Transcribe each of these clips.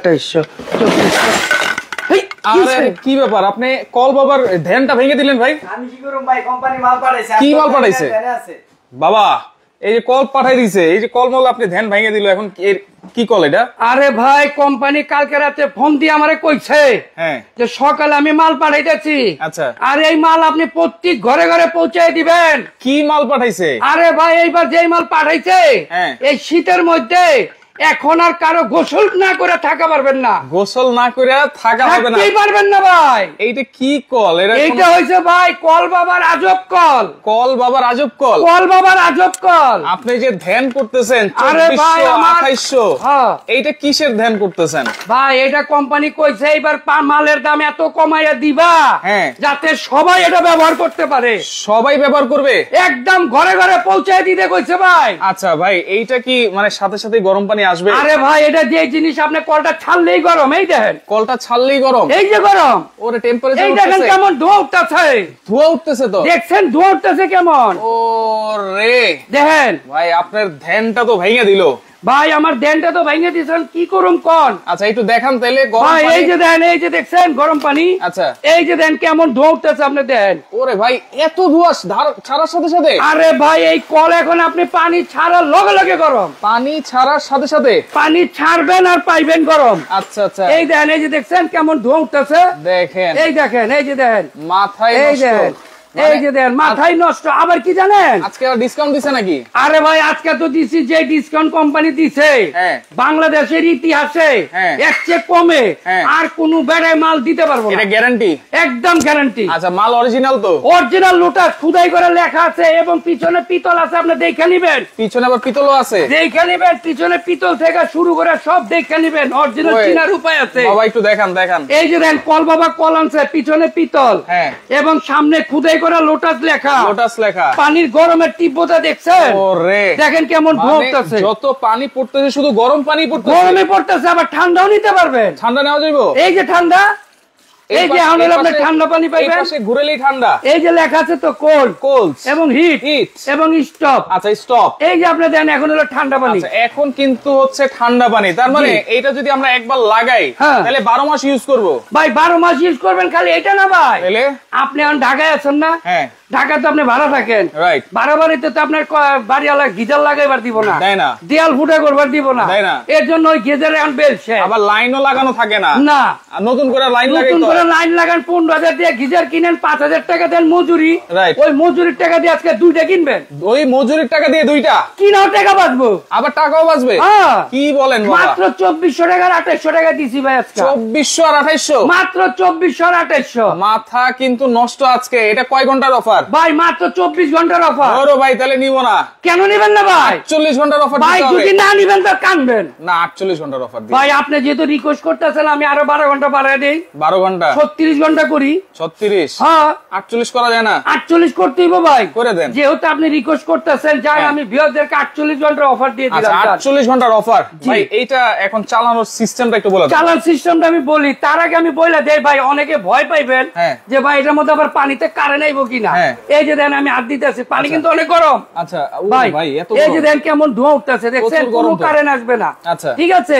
2800 কি ব্যাপার আপনি কল বাবার ধ্যানটা ভেঙে দিলেন ভাই? আমি কি করব ভাই, কোম্পানি মাল পাঠাইছে। কি মাল পাঠাইছে বাবা? এই যে কল পাঠাই দিছে, এই যে কল মাল আপনি ধ্যান ভেঙে দিল, এখন কি কল এটা? আরে ভাই কোম্পানি কালকে রাতে ফোন দিয়ে আমারে কইছে যে সকালে আমি মাল পাঠাইতেছি। আচ্ছা, আর এই মাল আপনি প্রত্যেক ঘরে ঘরে পৌঁছায় দিবেন। কি মাল পাঠাইছে? আরে ভাই এইবার যেই মাল পাঠাইছে এই শীতের মধ্যে এখন আর কারো গোসল না করে থাকা পারবেন না। গোসল না করে থাকা পারবেন না? পারবেন না ভাই। এইটা কি কল? এইটা হইছে ভাই কল বাবার আজব কল। কল বাবার আজব কল? কল বাবার আজব কল। আপনি যে ধ্যান করতেছেন 2400 এইটা কিসের ধ্যান করতেছেন ভাই? এটা কোম্পানি কইছে এইবার মালের দাম এত কমাইয়া দিবা যাতে সবাই এটা ব্যবহার করতে পারে। সবাই ব্যবহার করবে? একদম ঘরে ঘরে পৌঁছায় দিতে কইছে ভাই। আচ্ছা ভাই, এইটা কি মানে সাথে সাথে গরম পানি আসবে? আরে ভাই এটা যে জিনিস আপনি কলটা ছাড়লেই গরম। এই দেখেন কলটা ছাড়লেই গরম। এই যে গরম। ওরে টেম্পারেচার এই দেখেন কেমন ধোঁয়া উঠতেছে। ধোঁয়া উঠতেছে তো দেখছেন ধোঁয়া উঠতেছে কেমন। ওরে দেখেন ভাই আপনার ধ্যানটা তো ভেঙে দিল। ভাই আমার ধ্যানটা তো ভেঙে দিয়েছেন, কি করুম কোন? আচ্ছা একটু দেখান তাইলে গরম পানি। পানি। এই যে দেন, এই যে দেখছেন গরম পানি। আচ্ছা এই যে দেন কেমন ধোঁয়া উঠতেছে আপনি দেন। ওরে ভাই এত ধোঁয়া ছাড়ার সাথে সাথে? আরে ভাই এই কল এখন আপনি পানি ছাড়ার লগে লগে গরম। পানি ছাড়ার সাথে সাথে পানি ছাড়বেন আর পাইবেন গরম। আচ্ছা আচ্ছা এই দেন, এই যে দেখছেন কেমন ধোঁয়া উঠতেছে। দেখেন এই দেখেন, এই যে দেখেন মাথায় এই দেন, এই যে দেন মাথায় নষ্ট। আবার কি জানেন, আজকে আর ডিসকাউন্ট দিছে নাকি? আরে ভাই আজকে তো দিছি, যে ডিসকাউন্ট কোম্পানি দিছে বাংলাদেশের ইতিহাসে এর চেয়ে কমে আর কোন বেড়ায় মাল দিতে পারবো না। এটা গ্যারান্টি? একদম গ্যারান্টি। আচ্ছা মাল অরিজিনাল তো? অরিজিনাল লোটাস খুদাই করে লেখা আছে এবং পিছনে পিতল আছে, আপনি দেখে নিবেন। পিছনে আবার পিতলও আছে? দেখে নিবেন, পিছনে পিতল থেকে শুরু করে সব দেখে নিবেন। অরিজিনাল চিনার উপায় আছে। বাবা একটু দেখান দেখান। এই যে দেন কল বাবা কল আনছে, পিছনে পিতল এবং সামনে খুদাই করে লোটাস লেখা। লোটাস লেখা। পানির গরমের তীব্রতা দেখছেন? ওরে দেখেন কেমন পড়তেছে। যত পানি পড়তেছে শুধু গরম পানি পড়তেছে। গরমে পড়তেছে, আবার ঠান্ডাও নিতে পারবেন। ঠান্ডা নেওয়া যাবে? এই যে ঠান্ডা, এই যে এখন আপনি ঠান্ডা পানি পাইবেন। পাশে ঘুরেলেই ঠান্ডা। এই যে লেখা আছে তো কোল্ড এবং হিট এবং স্টপ। আচ্ছা স্টপ। এই যে আপনি দেন এখন হলো ঠান্ডা পানি। আচ্ছা এখন কিন্তু হচ্ছে ঠান্ডা পানি, তার মানে এইটা যদি আমরা একবার লাগাই তাহলে 12 মাস ইউজ করব? ভাই 12 মাস ইউজ করবেন, খালি এটা না ভাই। তাহলে আপনি এখন ঢাকায় আছেন না? ঢাকা তো আপনি ভাড়া থাকেন। ভাড়া বাড়িতে তো আপনার বাড়িওয়ালা গিজার লাগাইবার দিব না, দেয়াল ফুটা করবার দিব না। এর জন্য ওই গিজারে এখন বেলছে। আবার লাইনও লাগানো থাকে না। না, নতুন করে লাইন লাগাই, নতুন করে লাইন লাগান। 15,000 দিয়ে গিজার কিনেন, 5,000 টাকা দেন মজুরি। ওই মজুরির টাকা দিয়ে আজকে দুইটা কিনবেন। ওই মজুরির টাকা দিয়ে দুইটা কিনাও টাকা বাঁচবো, আবার টাকাও বাঁচবে। কি বলেন? মাত্র 2400 টাকা আর 2800 টাকা দিছি ভাই আজকে। 2400 আর 2800? মাত্র 2400 আর 2800। মাথা কিন্তু নষ্ট আজকে। এটা কয় ঘন্টার অফার ভাই? মাত্র 24 ঘন্টার অফার। ওরে ভাই তাহলে নিব না। কেন নিবেন না ভাই? 48 ঘন্টার অফার ভাই। যদি না নিবেন তো কানবেন না। 48 ঘন্টার অফার ভাই। আপনি যেহেতু রিকোয়েস্ট করতেছেন আমি আরো 12 ঘন্টা বাড়ায় দেই। 12 ঘন্টা? 36 ঘন্টা করি। 36? 48 করা যায় না? 48 করতে হইব ভাই। করে দেন। যেহেতু আপনি রিকোয়েস্ট করতেছেন, যাই আমি ভিউয়ারদেরকে 48 ঘন্টার অফার দিয়ে দিলাম। 48 ঘন্টার অফার ভাই। এইটা এখন চালানোর সিস্টেমটা একটু বলে দেন। চালানোর সিস্টেমটা আমি বলি, তার আগে আমি বলে দেই ভাই, অনেকে ভয় পাইবেন যে ভাই এটার মধ্যে আবার পানিতে কারেন্ট আইবো কিনা। এই যে দেন আমি হাত দিতেছি, পানি কিন্তু অনেক গরম। আচ্ছা ভাই এই যে দেন কেমন ধোঁয়া উঠতেছে, দেখছেন? কোনো কারেন্ট আসবে না। ঠিক আছে?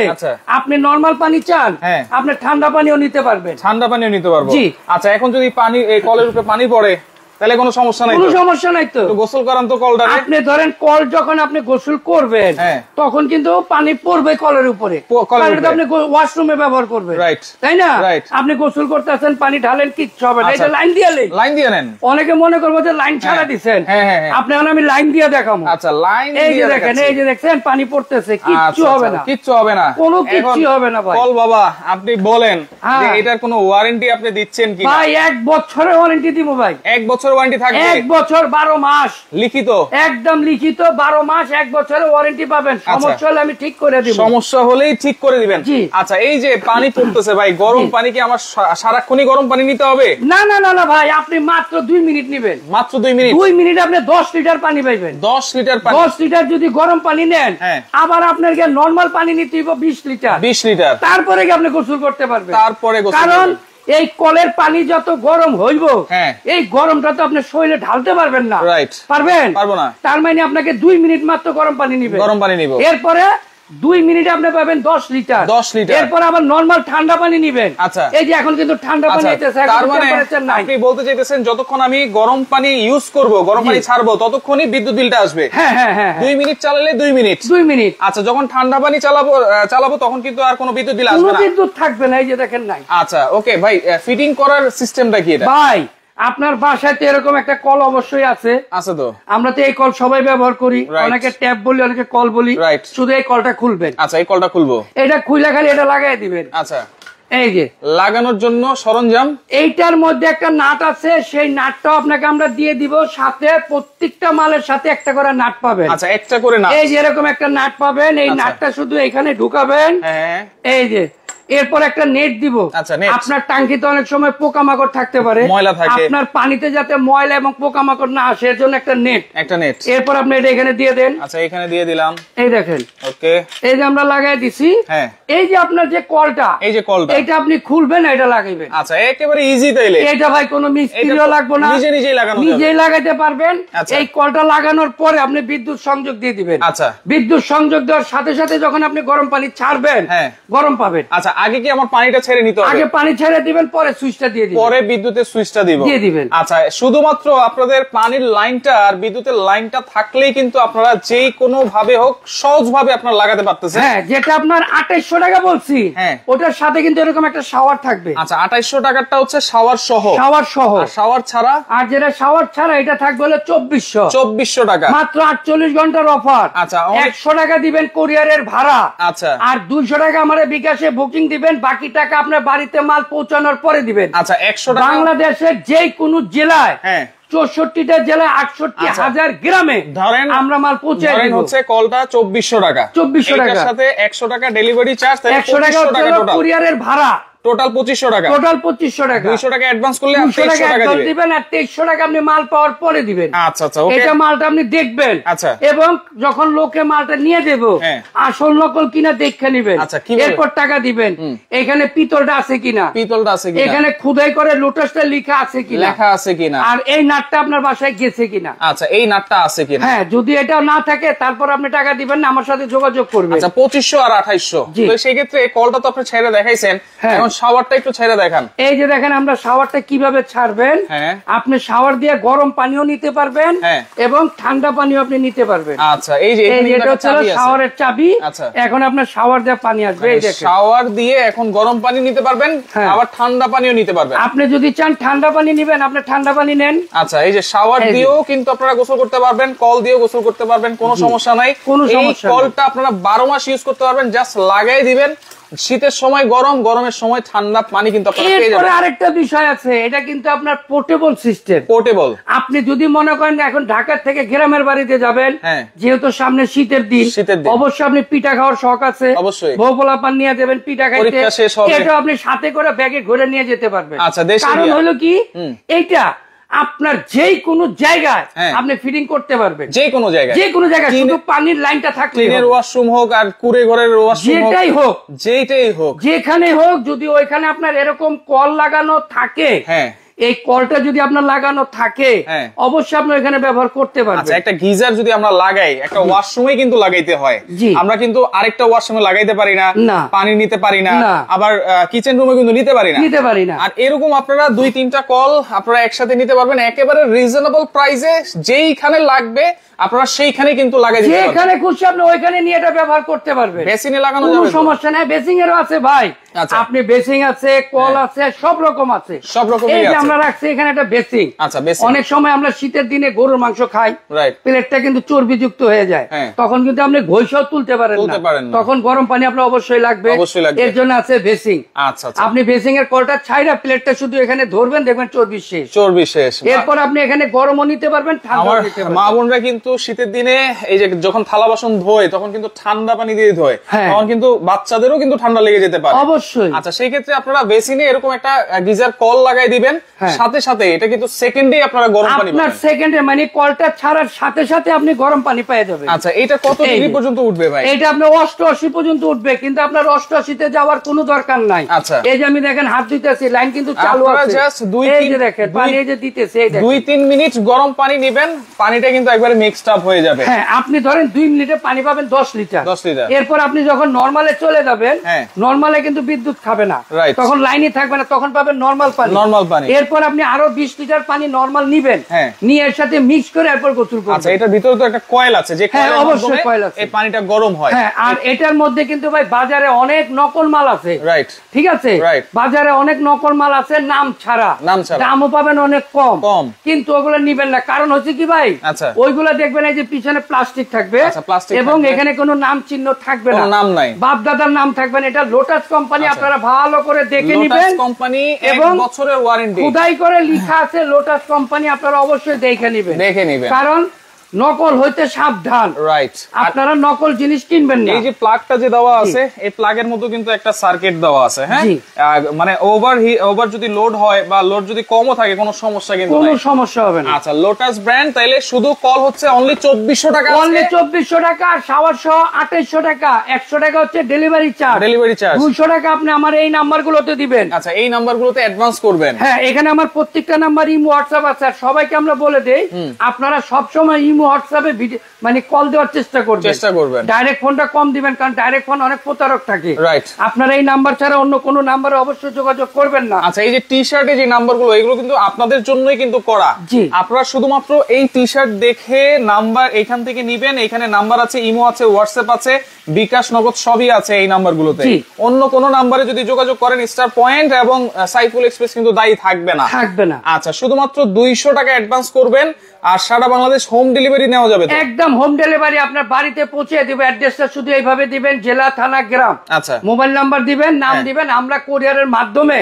আপনি নরমাল পানি চান, আপনি ঠান্ডা পানিও নিতে পারবেন। ঠান্ডা পানিও নিতে পারবো? জি। আচ্ছা এখন যদি পানি কলের উপরে পানি পড়ে তাহলে কোনো সমস্যা নাই? কোনো সমস্যা নাই তো। গোসল করান তো কলটা। আপনি ধরেন কল যখন আপনি গোসল করবেন তখন কিন্তু পানি পড়বে কলের উপরে। আপনি ওয়াশরুমে ব্যবহার করবেন, তাই না? আপনি গোসল করতেছেন, পানি ঢালেন, কিচ্ছু হবে না। এটা লাইন দিয়ে লাইন দিয়ে নেন। অনেকে মনে করবো যে লাইন ছাড়া দিচ্ছেন, আপনি এখন আমি লাইন দিয়ে দেখাবো। আচ্ছা লাইন। এই যে দেখেন, এই যে দেখছেন পানি পড়তেছে, কিচ্ছু হবে না। কিচ্ছু হবে না, কোনো কিচ্ছু হবে না ভাই। কল বাবা আপনি বলেন যে এটার কোনো ওয়ারেন্টি আপনি দিচ্ছেন কি? ভাই 1 বছরের ওয়ারেন্টি দিব ভাই। 1 বছর ওয়ারেন্টি থাকবে? 1 বছর 12 মাস লিখিত। একদম লিখিত 12 মাস 1 বছরের ওয়ারেন্টি পাবেন। সমস্যা হলে আমি ঠিক করে দিব। সমস্যা হলেই ঠিক করে দিবেন? আচ্ছা এই যে পানি পড়তেছে ভাই, গরম পানি কি আমার সারাক্ষণই গরম পানি নিতে হবে? না না না না ভাই, আপনি মাত্র 2 মিনিট নেবেন। মাত্র 2 মিনিট? 2 মিনিট আপনি 10 লিটার পানি পাইবেন। 10 লিটার পানি? 10 লিটার যদি গরম পানি নেন, আবার আপনাকে নরমাল পানি নিতে হবে 20 লিটার। 20 লিটার তারপরে কি আপনি গোসল করতে পারবেন। তারপরে গোসল। কারণ এই কলের পানি যত গরম হইব, এই গরমটা তো আপনি শরীরে ঢালতে পারবেন না। পারবেন? পারবো না। তার মানে আপনাকে 2 মিনিট মাত্র গরম পানি নিবেন। গরম পানি নিব। এরপরে 2 মিনিটে আপনি পাবেন 10 লিটার। এরপর আবার নরমাল ঠান্ডা পানি নিবেন। আচ্ছা, এই যে এখন কিন্তু ঠান্ডা পানি আইতেছে, তার মানে আপনি বলতে চাইতেছেন যতক্ষণ আমি গরম পানি ইউজ করব, গরম পানি ছাড়বো, ততক্ষণই বিদ্যুৎ বিলটা আসবে। হ্যাঁ হ্যাঁ হ্যাঁ, 2 মিনিট চালালে 2 মিনিট। আচ্ছা, যখন ঠান্ডা পানি চালাবো তখন কিন্তু আর কোনো বিদ্যুৎ বিল আসবে না, কোনো বিদ্যুৎ থাকবে না। এই যে দেখেন নাই। আচ্ছা, ওকে ভাই, ফিটিং করার সিস্টেমটা কি এটা? ভাই আপনার বাসায় তো এরকম একটা কল অবশ্যই আছে। তো আমরা তো এই কল সবাই ব্যবহার করি, অনেকে ট্যাপ বলি, অনেকে কল বলি। শুধু এই কলটা খুলবেন। আচ্ছা, এই কলটা খুলবো, এটা খুলে খালি এটা লাগাই দিবেন। আচ্ছা, এই যে লাগানোর জন্য সরঞ্জাম, এইটার মধ্যে একটা নাট আছে, সেই নাটটাও আপনাকে আমরা দিয়ে দিব, সাথে প্রত্যেকটা মালের সাথে একটা করে নাট পাবেন। আচ্ছা, একটা করে নাট, এই যে এরকম একটা নাট পাবেন, এই নাটটা শুধু এখানে ঢুকাবেন। এই যে এরপর একটা নেট দিব। আপনার টাঙ্কিতে অনেক সময় পোকামাকড় থাকতে পারে, ময়লা থাকে, আপনার পানিতে যাতে ময়লা এবং পোকামাকড় না আসে এর জন্য একটা নেট। এরপর আপনি এটা এখানে দিয়ে দেন। আচ্ছা, এখানে দিয়ে দিলাম। এই দেখেন, ওকে, এই যে আমরা লাগাই দিছি। এই যে আপনার যে কলটা, এটা আপনি খুলবেন, এটা লাগাইবেন। আচ্ছা, একেবারে ইজি। তাইলে এটা ভাই কোনো মিস্ত্রিও লাগবে না, নিজেই লাগাইতে পারবেন। এই কলটা লাগানোর পরে আপনি বিদ্যুৎ সংযোগ দিয়ে দিবেন। আচ্ছা, বিদ্যুৎ সংযোগ দেওয়ার সাথে সাথে যখন আপনি গরম পানি ছাড়বেন, গরম পাবেন। আচ্ছা, আগে কি আমার পানিটা ছেড়ে নিতে হবে? আগে পানি ছেড়ে দিবেন, পরে সুইচটা দিয়ে দিবেন, পরে বিদ্যুতের সুইচটা দিয়ে দিবেন। আচ্ছা, শুধুমাত্র আপনাদের পানির লাইনটা আর বিদ্যুতের লাইনটা থাকলেই কিন্তু আপনারা যেই কোনো ভাবে হোক সহজ ভাবে আপনারা লাগাতে পারতেছেন। হ্যাঁ, যেটা আপনার 2800 টাকা বলছি, ওটার সাথে কিন্তু এরকম একটা শাওয়ার থাকবে। আচ্ছা, 2800 টাকাটা হচ্ছে শাওয়ার সহ, আর শাওয়ার ছাড়া, আর যেটা শাওয়ার ছাড়া এটা থাকবে হলো 2400 টাকা, মাত্র 48 ঘন্টার অফার। আচ্ছা, 100 টাকা দিবেন কোরিয়ারের ভাড়া। আচ্ছা, আর 200 টাকা আমাদের বিকাশে বুকিং দিবেন, বাকি টাকা আপনার বাড়িতে মাল পৌঁছানোর পরে দিবেন। আচ্ছা, 100 টাকা বাংলাদেশের যে কোনো জেলায়, 64টা জেলায় 68,000 গ্রামে ধরেন আমরা মাল পৌঁছে দিব। হচ্ছে কলটা 2400 টাকা, 2400 টাকা, সাথে 100 টাকা ডেলিভারি চার্জ, 100 টাকা কুরিয়ারের ভাড়া, টোটাল 2500 টাকা, 200 টাকা অ্যাডভান্স করলে 200 টাকা দিবেন, আর 2300 টাকা আপনি মাল পাওয়ার পরে দিবেন। আচ্ছা আচ্ছা, ওকে, এটা মালটা আপনি দেখবেন। আচ্ছা, এবং যখন লোকে মালটা নিয়ে দেব, আসল নকল কিনা দেখে নেবেন। আচ্ছা, এরপর টাকা দিবেন। এখানে পিতলটা আছে কিনা, এখানে খোদাই করে লোটাসটা লেখা আছে কিনা, আর এই নাটটা আপনার বাসায় গেছে কিনা। আচ্ছা, এই নাটটা আছে কিনা। হ্যাঁ, যদি এটা না থাকে তারপর আপনি টাকা দিবেন না, আমার সাথে যোগাযোগ করবেন। আচ্ছা, 2500 আর 2800। তো সেই ক্ষেত্রে কলটা তো আপনি ছেড়ে দেখাইছেন, এখন শাওয়ারটা একটু ছেড়ে দেখান। এই যে দেখেন আমরা শাওয়ারটা কিভাবে ছাড়বেন। আপনি শাওয়ার দিয়ে গরম পানিও নিতে পারবেন এবং ঠান্ডা পানিও আপনি নিতে পারবেন। আচ্ছা, এই যে এটা হচ্ছে শাওয়ারের চাবি। এখন আপনার শাওয়ার দিয়ে পানি আসবে। এই দেখেন, শাওয়ার দিয়ে এখন গরম পানি নিতে পারবেন, আবার ঠান্ডা পানিও নিতে পারবেন। আপনি যদি চান ঠান্ডা পানি নেবেন, আপনি ঠান্ডা পানি নেন। আচ্ছা, এই যে শাওয়ার দিয়েও কিন্তু আপনারা গোসল করতে পারবেন, কল দিয়েও গোসল করতে পারবেন, কোনো সমস্যা নাই। এই কলটা আপনারা 12 মাস ইউজ করতে পারবেন, জাস্ট লাগাই দিবেন। শীতের সময় গরম, গরমের সময় ঠান্ডা পানি কিন্তু আপনারা পেয়ে যাবেন। আরেকটা বিষয় আছে, এটা কিন্তু আপনার পোর্টেবল সিস্টেম। পোর্টেবল, আপনি যদি মনে করেন এখন ঢাকা থেকে গ্রামের বাড়িতে যাবেন, যেহেতু সামনে শীতের দিন, অবশ্যই আপনি পিঠা খাওয়ার শখ আছে, অবশ্যই বউপোলা পান নিয়ে যাবেন পিঠা খাইতে, এটা আপনি সাথে করে ব্যাগে ঘুরে নিয়ে যেতে পারবেন। আচ্ছা, কারণ হলো কি, এইটা আপনার যে কোনো জায়গায় আপনি ফিটিং করতে পারবেন, যে কোনো জায়গায় শুধু পানির লাইনটা থাকলে, ওয়াশরুম হোক আর কুড়ে ঘরের ওয়াশরুম, যেটাই হোক যেখানে হোক, যদি ওইখানে আপনার এরকম কল লাগানো থাকে, এই কলটা যদি আপনার লাগানো থাকে, অবশ্যই আপনি এখানে ব্যবহার করতে পারবেন। আচ্ছা, একটা গিজার যদি আমরা লাগাই, একটা ওয়াশরুমে কিন্তু লাগাইতে হয়, আমরা কিন্তু আরেকটা ওয়াশরুমে লাগাইতে পারি না, পানি নিতে পারি না, আবার কিচেন রুমে কিন্তু নিতে পারি না। আর এরকম আপনারা 2-3টা কল আপনারা একসাথে নিতে পারবেন একেবারে রিজনেবল প্রাইসে, যেইখানে লাগবে আপনারা সেইখানে কিন্তু লাগাই দিতে পারবেন, যেখানে খুশি আপনি ওইখানে নিয়ে এটা ব্যবহার করতে পারবেন। বেসিনে লাগানো যাবে, কোনো সমস্যা নাই। বেসিং এরও আছে ভাই, আপনি বেসিং আছে, কল আছে, সব রকম আছে, সব রকম। এই যে আমরা রাখছি এখানে একটা বেসিং। আচ্ছা, অনেক সময় আমরা শীতের দিনে গরুর মাংস খাই, প্লেটটা কিন্তু চর্বিযুক্ত হয়ে যায়, তখন কিন্তু আপনি ঘষেও তুলতে পারেন না, তখন গরম পানি আপনার অবশ্যই লাগবে, এর জন্য আছে বেসিং। আচ্ছা, আপনি বেসিং এর কলটা ছাইরা প্লেটটা শুধু এখানে ধরবেন, দেখবেন চর্বি শেষ। এরপর আপনি এখানে গরমও নিতে পারবেন, ঠান্ডাও নিতে পারবেন। মা বোনরা কিন্তু শীতের দিনে এই যে যখন থালা বাসন ধোয় তখন কিন্তু ঠান্ডা পানি দিয়ে ধোয়, তখন কিন্তু বাচ্চাদেরও কিন্তু ঠান্ডা লেগে যেতে পারে। অবশ্যই অবশ্যই। আচ্ছা সেই ক্ষেত্রে আপনারা বেসিনে এরকম একটা গিজার কল লাগাই দিবেন, সাথে সাথে এটা কিন্তু সেকেন্ডেই আপনারা গরম পানি পাবেন। আপনার সেকেন্ডে মানে কলটা ছাড়ার সাথে সাথে আপনি গরম পানি পেয়ে যাবেন। আচ্ছা এটা কত ডিগ্রি পর্যন্ত উঠবে ভাই? এটা আপনার 88 পর্যন্ত উঠবে, কিন্তু আপনার 88 তে যাওয়ার কোনো দরকার নাই। আচ্ছা এই যে আমি দেখেন হাত দিতেছি, লাইন কিন্তু চালু আছে, এই যে দেখেন পানি এই যে দিতেছে, এই দেখেন 2-3 মিনিট গরম পানি নেবেন, পানিটা কিন্তু একবারে মিক্সড আপ হয়ে যাবে। হ্যাঁ আপনি ধরেন 2 মিনিটে পানি পাবেন 10 লিটার। এরপর আপনি যখন নরমালে চলে যাবেন, নরমালে কিন্তু বিদ্যুৎ খাবে না, তখন লাইনই থাকবে না, তখন পাবেন নরমাল পানি। এরপর আপনি আরো 20 লিটার পানি নরমাল নিবেন, নিয়ে এর সাথে মিক্স করে এরপর গোসল করবেন। আচ্ছা এটার ভিতরে তো একটা কয়েল আছে, যে কয়েল আছে এই পানিটা গরম হয়। হ্যাঁ আর এটার মধ্যে কিন্তু ভাই বাজারে অনেক নকল মাল আছে, রাইট? ঠিক আছে, বাজারে অনেক নকল মাল আছে নাম ছাড়া, দামও পাবেন অনেক কম, কিন্তু ওগুলো নিবেন না। কারণ হচ্ছে কি ভাই, ওইগুলা দেখবেন এই যে পিছনে প্লাস্টিক থাকবে এবং এখানে কোনো নাম চিহ্ন থাকবে না, নাম নাই, বাপ দাদার নাম থাকবে না। এটা লোটাস কোম্পানি, আপনারা ভালো করে দেখে নিবেন। কোম্পানি 1 বছরের ওয়ারেন্টি, খোদাই করে লেখা আছে লোটাস কোম্পানি, আপনারা অবশ্যই দেখে নিবেন, কারণ নকল হইতে সাবধান, রাইট? আপনারা নকল জিনিস কিনবেন না। এই যে প্লাগটা যে দেওয়া আছে, এই প্লাগের মধ্যে কিন্তু একটা সার্কিট দেওয়া আছে, হ্যাঁ, মানে ওভার যদি লোড হয় বা লোড যদি কমও থাকে কোনো সমস্যা কিন্তু কোনো সমস্যা হবে না। আচ্ছা লোটাস ব্র্যান্ড, তাইলে শুধু কল হচ্ছে অনলি 2400 টাকা, অনলি 2400 টাকা, শাওয়ার সহ 2800 টাকা, 100 টাকা হচ্ছে ডেলিভারি চার্জ, 200 টাকা আপনি আমার এই নাম্বারগুলোতে দিবেন। আচ্ছা এই নাম্বারগুলোতে অ্যাডভান্স করবেন। হ্যাঁ এখানে আমার প্রত্যেকটা নাম্বার ইমো হোয়াটসঅ্যাপ আছে, আর সবাইকে আমরা বলে দেই আপনারা সব সময় ইমো হোয়াটসঅ্যাপে মানে কল দেওয়ার চেষ্টা করবেন, ডাইরেক্ট ফোনটা কম দিবেন, কারণ ডাইরেক্ট ফোন অনেক প্রতারক থাকে, রাইট? আপনারা এই নাম্বার ছাড়া অন্য কোনো নাম্বারে অবশ্যই যোগাযোগ করবেন না। আচ্ছা এই যে টি শার্টে যে নাম্বারগুলো, এগুলো কিন্তু আপনাদের জন্যই কিন্তু করা, আপনারা শুধুমাত্র এই টি শার্ট দেখে নাম্বার এখান থেকে নিবেন। এখানে নাম্বার আছে, ইমো আছে, হোয়াটসঅ্যাপ আছে, বিকাশ, নগদ সবই আছে এই নাম্বারগুলোতে। অন্য কোনো নাম্বারে যদি যোগাযোগ করেন স্টার পয়েন্ট এবং সাইফুল এক্সপ্রেস কিন্তু দায়ী থাকবে না। আচ্ছা শুধুমাত্র 200 টাকা অ্যাডভান্স করবেন, আর সারা বাংলাদেশ হোম ডেলিভারি নেওয়া যাবে। একদম হোম ডেলিভারি আপনার বাড়িতে পৌঁছে দিবে। অ্যাড্রেসটা শুধু এইভাবে দিবেন, জেলা, থানা, গ্রাম, আচ্ছা মোবাইল নাম্বার দিবেন, নাম দিবেন, আমরা কুরিয়ারের মাধ্যমে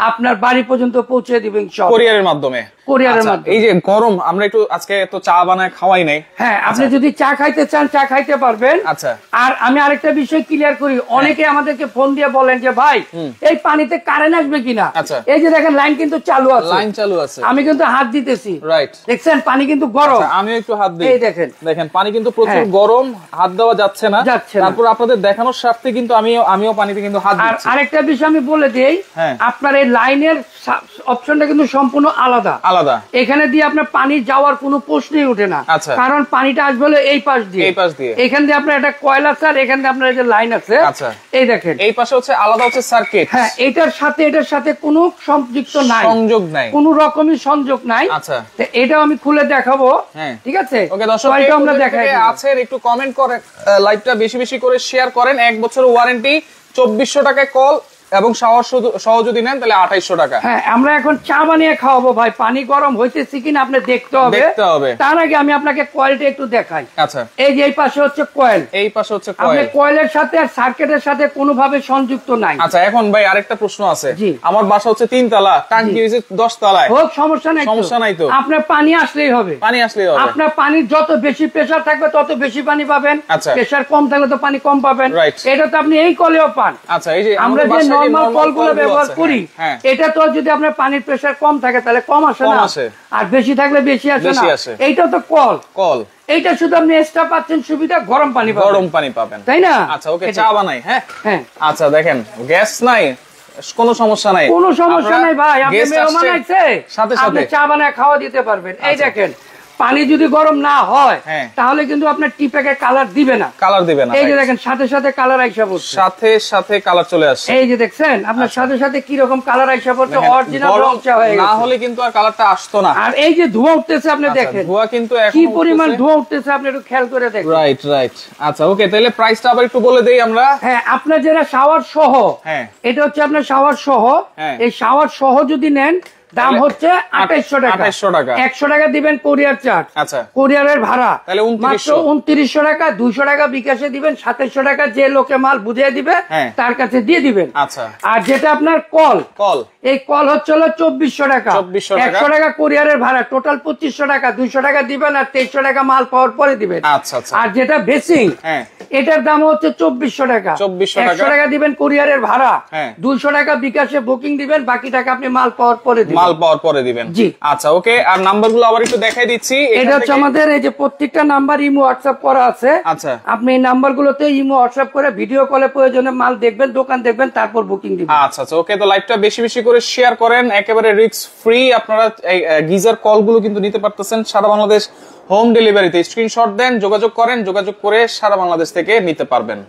আপনার বাড়ি পর্যন্ত পৌঁছে দিবেন, সব কুরিয়ারের মাধ্যমে। এই যে গরম, আমরা একটু আজকে তো চা বানায় খাওয়াই নাই, হ্যাঁ আপনি যদি চা খাইতে চান চা খাইতে পারবেন। আচ্ছা আর আমি আরেকটা বিষয় ক্লিয়ার করি, অনেকে আমাদেরকে ফোন দিয়ে বলেন যে ভাই এই পানিতে কারেন্ট আসবে কিনা। এই যে দেখেন লাইন কিন্তু চালু আছে, আমি কিন্তু হাত দিতেছি, রাইট? দেখছেন পানি কিন্তু গরম, আমি একটু হাত দিই, এই দেখেন পানি কিন্তু প্রচুর গরম, হাত দেওয়া যাচ্ছে না। তারপর আপনাদের দেখানোর স্বার্থে কিন্তু আমিও পানিতে কিন্তু হাত দিচ্ছি। আরেকটা বিষয় আমি বলে দেই, আপনার এই লাইনের অপশনটা কিন্তু সম্পূর্ণ আলাদা। এখানে দিয়ে আপনার পানি যাওয়ার কোনো প্রশ্নই ওঠে না, কারণ পানিটা আসবে হলো এই পাশ দিয়ে, এখান দিয়ে আপনার একটা কয়েল আছে, আর এখান দিয়ে আপনার যে লাইন আছে, এই দেখেন এই পাশে হচ্ছে আলাদা হচ্ছে সার্কিট। হ্যাঁ এটার সাথে কোনো সংযুক্ত নাই, সংযোগ নাই, কোনো রকমই সংযোগ নাই। আচ্ছা এটাও আমি খুলে দেখাবো, ঠিক আছে? ওকে দর্শক আমরা দেখাই আছেন, একটু কমেন্ট করেন, লাইভটা বেশি বেশি করে শেয়ার করেন। 1 বছরের ওয়ারেন্টি, 2400 টাকায় কল এবং সহ যদি নেন তাহলে 2800 টাকা। হ্যাঁ আমরা এখন চা বানিয়ে খাওয়াবো ভাই, পানি গরম হইতেছে কিনা আপনি দেখতে হবে। তার আগে আমি আপনাকে কয়েলটা একটু দেখাই। আচ্ছা এই যে এই পাশে হচ্ছে কয়েল, এই পাশে হচ্ছে কয়েল, কয়েলের সাথে আর সার্কিটের সাথে কোনোভাবে সংযুক্ত নাই। আচ্ছা এখন ভাই আরেকটা প্রশ্ন আছে, আমার বাসা হচ্ছে 3 তলা, টাঙ্কি হইছে 10 তলায়, হোক সমস্যা নাই তো, আপনার পানি আসলেই হবে, আপনার পানির যত বেশি প্রেসার থাকবে তত বেশি পানি পাবেন, প্রেসার কম থাকলে তো পানি কম পাবেন, এটা তো আপনি এই কলেও পান। আচ্ছা এই যে আমরা যে নরমাল কলগুলো ব্যবহার করি, এটা তো যদি আপনার পানির প্রেসার কম থাকে তাহলে কম আসে না, আর বেশি থাকলে বেশি আসে না। এইটা তো কল, এইটা শুধু আপনি এক্সট্রা পাচ্ছেন সুবিধা, গরম পানি পাবেন, তাই না? আচ্ছা ওকে চা বানাই। হ্যাঁ আচ্ছা দেখেন গ্যাস নাই, কোনো সমস্যা নাই ভাই, আপনি মেহমান আইছে সাথে চা বানায় খাওয়া দিতে পারবেন। এই দেখেন পানি যদি গরম না হয় তাহলে কিন্তু আপনার টি প্যাকে কালার দিবে না। এই যে দেখেন সাথে কালার আইসা পড়ছে, সাথে কালার চলে আসছে। এই যে দেখছেন আপনার সাথে কি রকম কালার আইসা পড়ছে, অরিজিনাল রং চা হয়ে গেছে, না হলে কিন্তু আর কালারটা আসতো না। আর এই যে ধোঁয়া উঠতেছে আপনি দেখেন, ধোঁয়া কিন্তু কি পরিমাণ ধোঁয়া উঠতেছে আপনি একটু খেয়াল করে দেখেন। রাইট আচ্ছা ওকে তাহলে প্রাইসটা আবার একটু বলে দেই আমরা। হ্যাঁ আপনার যেটা শাওয়ার সহ, এটা হচ্ছে আপনার শাওয়ার সহ, এই শাওয়ার সহ যদি নেন দাম হচ্ছে 2800 টাকা। 100 টাকা দিবেন কুরিয়ার চার্জ, আচ্ছা কুরিয়ারের ভাড়া, তাহলে মাত্র 2900 টাকা। 200 টাকা বিকাশে দিবেন, 2700 টাকা যে লোকে মাল বুঝিয়ে দিবে তার কাছে দিয়ে দিবেন। আচ্ছা, আর যেটা আপনার কল, এই কল হচ্ছে 2400 টাকা। 100 টাকা কুরিয়ারের ভাড়া, টোটাল 2500 টাকা। 200 টাকা দিবেন আর 2300 টাকা মাল পাওয়ার পরে দিবেন। আচ্ছা, আর যেটা বেসিং, এটার দাম হচ্ছে 2400 টাকা। 100 টাকা দিবেন কুরিয়ারের ভাড়া, 200 টাকা বিকাশে বুকিং দিবেন, বাকি টাকা আপনি মাল পাওয়ার পরে দিবেন। জি, আচ্ছা ওকে। আর নাম্বারগুলো আবার একটু দেখাই দিচ্ছি। এটা হচ্ছে আমাদের এই যে প্রত্যেকটা নাম্বার ইমো হোয়াটসঅ্যাপ করা আছে। আচ্ছা, আপনি এই নাম্বারগুলোতে ইমো হোয়াটসঅ্যাপ করে ভিডিও কলে প্রয়োজনে মাল দেখবেন, দোকান দেখবেন, তারপর বুকিং দিবেন। আচ্ছা আচ্ছা ওকে। তো লাইভটা বেশি বেশি করে শেয়ার করেন, একেবারে রিস্ক ফ্রি আপনারা এই গিজার কলগুলো কিন্তু নিতে পারতেছেন সারা বাংলাদেশ হোম ডেলিভারিতে। স্ক্রিনশট দেন, যোগাযোগ করেন, যোগাযোগ করে সারা বাংলাদেশ থেকে নিতে পারবেন।